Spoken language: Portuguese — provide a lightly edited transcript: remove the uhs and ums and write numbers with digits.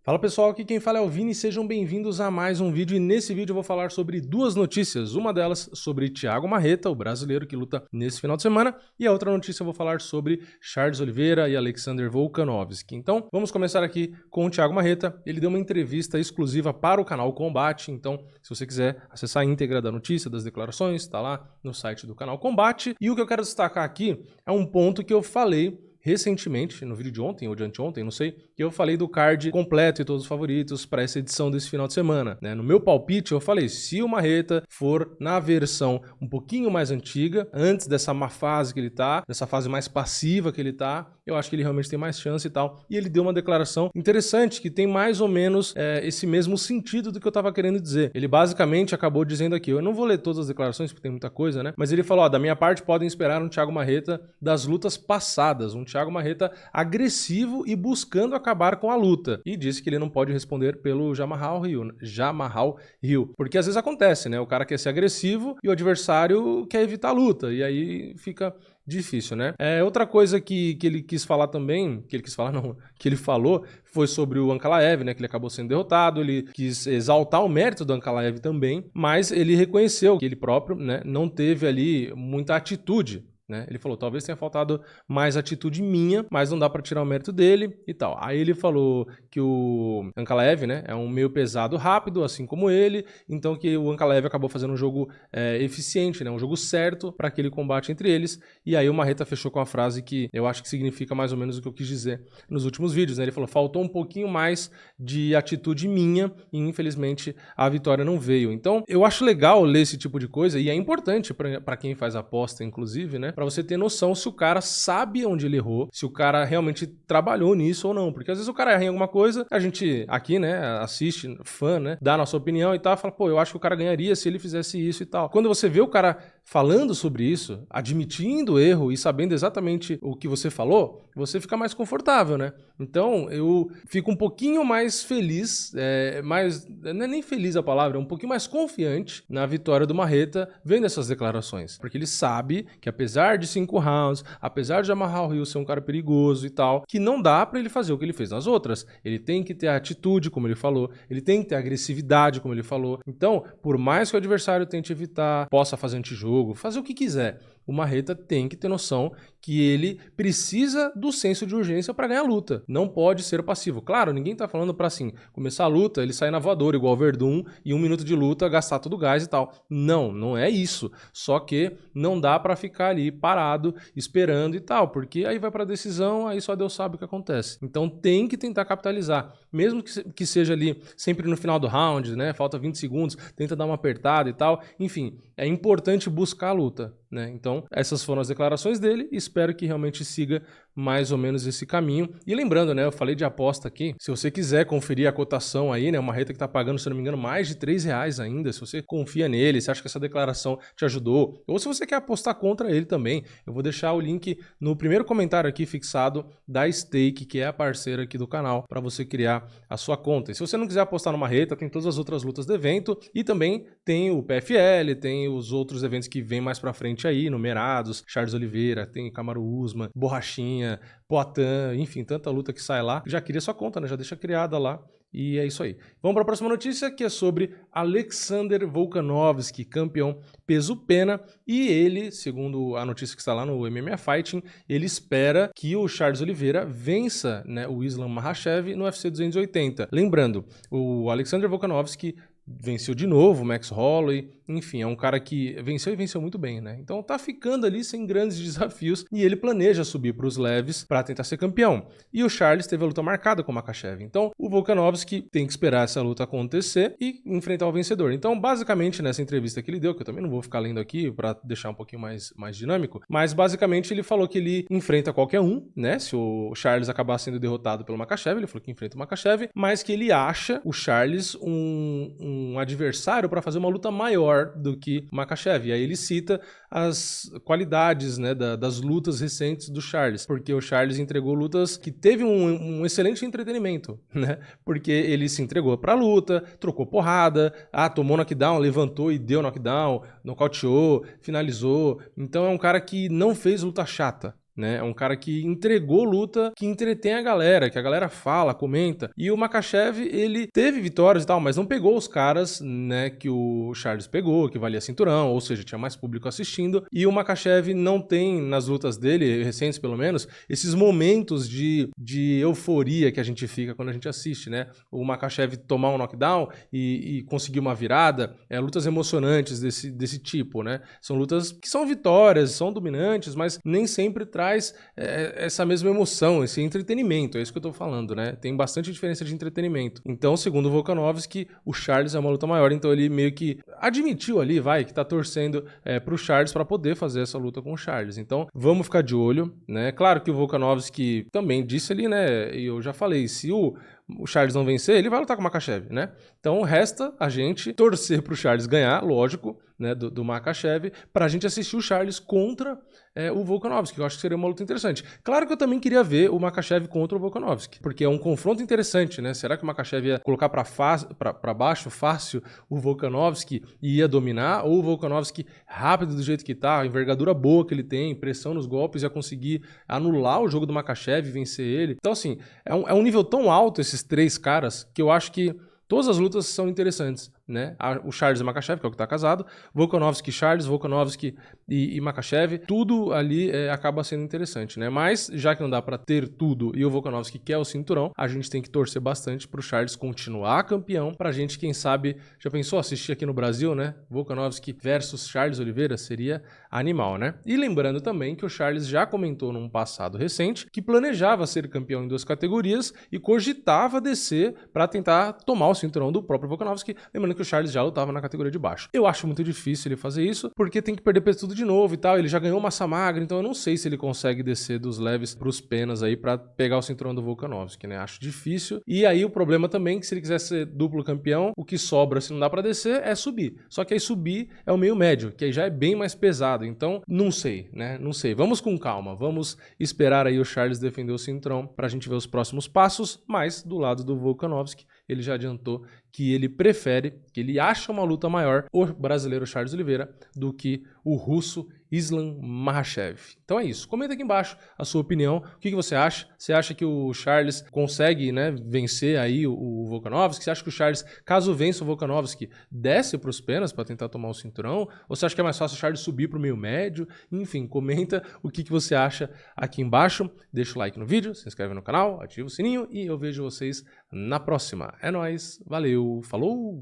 Fala pessoal, aqui quem fala é o Vini, sejam bem-vindos a mais um vídeo e nesse vídeo eu vou falar sobre duas notícias, uma delas sobre Thiago Marreta, o brasileiro que luta nesse final de semana, e a outra notícia eu vou falar sobre Charles Oliveira e Alexander Volkanovski. Então vamos começar aqui com o Thiago Marreta. Ele deu uma entrevista exclusiva para o canal Combate, então se você quiser acessar a íntegra da notícia, das declarações, está lá no site do canal Combate. E o que eu quero destacar aqui é um ponto que eu falei recentemente, no vídeo de ontem ou de anteontem, não sei, que eu falei do card completo e todos os favoritos para essa edição desse final de semana, né? No meu palpite eu falei, se o Marreta for na versão um pouquinho mais antiga, antes dessa má fase que ele tá, dessa fase mais passiva que ele tá, eu acho que ele realmente tem mais chance e tal. E ele deu uma declaração interessante que tem mais ou menos esse mesmo sentido do que eu tava querendo dizer. Ele basicamente acabou dizendo aqui, eu não vou ler todas as declarações porque tem muita coisa, né? Mas ele falou, ó, da minha parte podem esperar um Thiago Marreta das lutas passadas, um Thiago Marreta agressivo e buscando acabar com a luta. E disse que ele não pode responder pelo Jamahal Hill. Porque às vezes acontece, né? O cara quer ser agressivo e o adversário quer evitar a luta. E aí fica difícil, né? Outra coisa que ele quis falar também, que ele falou, foi sobre o Ankalaev, né? Que ele acabou sendo derrotado, ele quis exaltar o mérito do Ankalaev também, mas ele reconheceu que ele próprio, né, não teve ali muita atitude, né? Ele falou, talvez tenha faltado mais atitude minha, mas não dá pra tirar o mérito dele e tal. Aí ele falou que o Ankalaev, né, é um meio pesado rápido, assim como ele, então que o Ankalaev acabou fazendo um jogo eficiente, né, um jogo certo para aquele combate entre eles. E aí o Marreta fechou com a frase que eu acho que significa mais ou menos o que eu quis dizer nos últimos vídeos, né? Ele falou, faltou um pouquinho mais de atitude minha e infelizmente a vitória não veio. Então eu acho legal ler esse tipo de coisa e é importante para quem faz aposta, inclusive, né? Pra você ter noção se o cara sabe onde ele errou, se o cara realmente trabalhou nisso ou não. Porque às vezes o cara erra em alguma coisa, a gente aqui, né, assiste, fã, né, dá a nossa opinião e tal, fala, pô, eu acho que o cara ganharia se ele fizesse isso e tal. Quando você vê o cara falando sobre isso, admitindo o erro e sabendo exatamente o que você falou, você fica mais confortável, né? Então eu fico um pouquinho mais feliz, não é nem feliz a palavra, é um pouquinho mais confiante na vitória do Marreta vendo essas declarações. Porque ele sabe que apesar de 5 rounds, apesar de Jamahal Hill ser um cara perigoso e tal, que não dá pra ele fazer o que ele fez nas outras. Ele tem que ter atitude, como ele falou, ele tem que ter agressividade, como ele falou. Então, por mais que o adversário tente evitar, possa fazer antijogo, fazer o que quiser, o Marreta tem que ter noção que ele precisa do senso de urgência para ganhar a luta. Não pode ser passivo. Claro, ninguém tá falando pra assim, começar a luta, ele sair na voadora igual o Verdun e 1 minuto de luta, gastar todo o gás e tal. Não, não é isso. Só que não dá pra ficar ali parado, esperando e tal, porque aí vai pra decisão, aí só Deus sabe o que acontece. Então tem que tentar capitalizar. Mesmo que seja ali sempre no final do round, né? Falta 20 segundos, tenta dar uma apertada e tal. Enfim, é importante buscar a luta, né? Então, essas foram as declarações dele e espero que realmente siga mais ou menos esse caminho. E lembrando, né, eu falei de aposta aqui, se você quiser conferir a cotação aí, né, o Marreta que tá pagando, se não me engano, mais de R$3 ainda, se você confia nele, se acha que essa declaração te ajudou, ou se você quer apostar contra ele também, eu vou deixar o link no primeiro comentário aqui fixado da Stake, que é a parceira aqui do canal, para você criar a sua conta. E se você não quiser apostar no Marreta, tem todas as outras lutas do evento e também tem o PFL, tem os outros eventos que vêm mais pra frente aí, numerados, Charles Oliveira, tem Kamaru Usman, Borrachinha, Poatan, enfim, tanta luta que sai lá. Já queria sua conta, né? Já deixa criada lá. E é isso aí. Vamos para a próxima notícia, que é sobre Alexander Volkanovski, campeão peso-pena. E ele, segundo a notícia que está lá no MMA Fighting, ele espera que o Charles Oliveira vença, né, o Islam Makhachev no UFC 280. Lembrando, o Alexander Volkanovski venceu de novo o Max Holloway, enfim, é um cara que venceu e venceu muito bem, né? Então tá ficando ali sem grandes desafios e ele planeja subir para os leves para tentar ser campeão. E o Charles teve a luta marcada com o Makhachev. Então o Volkanovski tem que esperar essa luta acontecer e enfrentar o vencedor. Então basicamente nessa entrevista que ele deu, que eu também não vou ficar lendo aqui para deixar um pouquinho mais dinâmico, mas basicamente ele falou que ele enfrenta qualquer um, né? Se o Charles acabar sendo derrotado pelo Makhachev, ele falou que enfrenta o Makhachev, mas que ele acha o Charles um adversário para fazer uma luta maior do que o Makhachev. E aí ele cita as qualidades, né, das lutas recentes do Charles, porque o Charles entregou lutas que teve um excelente entretenimento, né? Porque ele se entregou pra luta, trocou porrada, tomou knockdown, levantou e deu knockdown, nocauteou, finalizou. Então é um cara que não fez luta chata, né? É um cara que entregou luta, que entretém a galera, que a galera fala, comenta. E o Makhachev, ele teve vitórias e tal, mas não pegou os caras, né, que o Charles pegou, que valia cinturão, ou seja, tinha mais público assistindo. E o Makhachev não tem, nas lutas dele, recentes pelo menos, esses momentos de euforia que a gente fica quando a gente assiste, né? O Makhachev tomar um knockdown e conseguir uma virada, lutas emocionantes desse tipo, né? São lutas que são vitórias, são dominantes, mas nem sempre traz essa mesma emoção, esse entretenimento, é isso que eu tô falando, né? Tem bastante diferença de entretenimento. Então, segundo o Volkanovski, o Charles é uma luta maior, então ele meio que admitiu ali, que tá torcendo pro Charles para poder fazer essa luta com o Charles. Então, vamos ficar de olho, né? Claro que o Volkanovski também disse ali, né? E eu já falei, se o Charles não vencer, ele vai lutar com o Makhachev, né? Então resta a gente torcer pro Charles ganhar, lógico, né, do Makhachev, pra gente assistir o Charles contra o Volkanovski, que eu acho que seria uma luta interessante. Claro que eu também queria ver o Makhachev contra o Volkanovski, porque é um confronto interessante, né? Será que o Makhachev ia colocar pra baixo fácil o Volkanovski e ia dominar, ou o Volkanovski rápido do jeito que tá, a envergadura boa que ele tem, pressão nos golpes, ia conseguir anular o jogo do Makhachev e vencer ele? Então assim, é um nível tão alto esses três caras que eu acho que todas as lutas são interessantes, né? O Charles e o Makhachev, que é o que tá casado, Volkanovski, Charles, Volkanovski e Makhachev, tudo ali acaba sendo interessante, né? Mas, já que não dá pra ter tudo e o Volkanovski quer o cinturão, a gente tem que torcer bastante pro Charles continuar campeão, pra gente, quem sabe, já pensou assistir aqui no Brasil, né? Volkanovski versus Charles Oliveira seria animal, né? E lembrando também que o Charles já comentou num passado recente que planejava ser campeão em 2 categorias e cogitava descer pra tentar tomar o cinturão do próprio Volkanovski, lembrando que o Charles já lutava na categoria de baixo. Eu acho muito difícil ele fazer isso, porque tem que perder peso tudo de novo e tal, ele já ganhou massa magra, então eu não sei se ele consegue descer dos leves pros penas aí pra pegar o cinturão do Volkanovski, né? Acho difícil. E aí o problema também é que se ele quiser ser duplo campeão, o que sobra se não dá pra descer é subir. Só que aí subir é o meio médio, que aí já é bem mais pesado, então não sei, né? Não sei. Vamos com calma, vamos esperar aí o Charles defender o cinturão pra gente ver os próximos passos, mas do lado do Volkanovski, ele já adiantou que ele prefere, que ele acha uma luta maior, o brasileiro Charles Oliveira, do que o russo Islam Makhachev. Então é isso. Comenta aqui embaixo a sua opinião. O que você acha? Você acha que o Charles consegue, né, vencer aí o Volkanovski? Você acha que o Charles, caso vença o Volkanovski, desce para os penas para tentar tomar o cinturão? Ou você acha que é mais fácil o Charles subir para o meio médio? Enfim, comenta o que você acha aqui embaixo. Deixa o like no vídeo, se inscreve no canal, ativa o sininho e eu vejo vocês na próxima. É nóis, valeu, falou!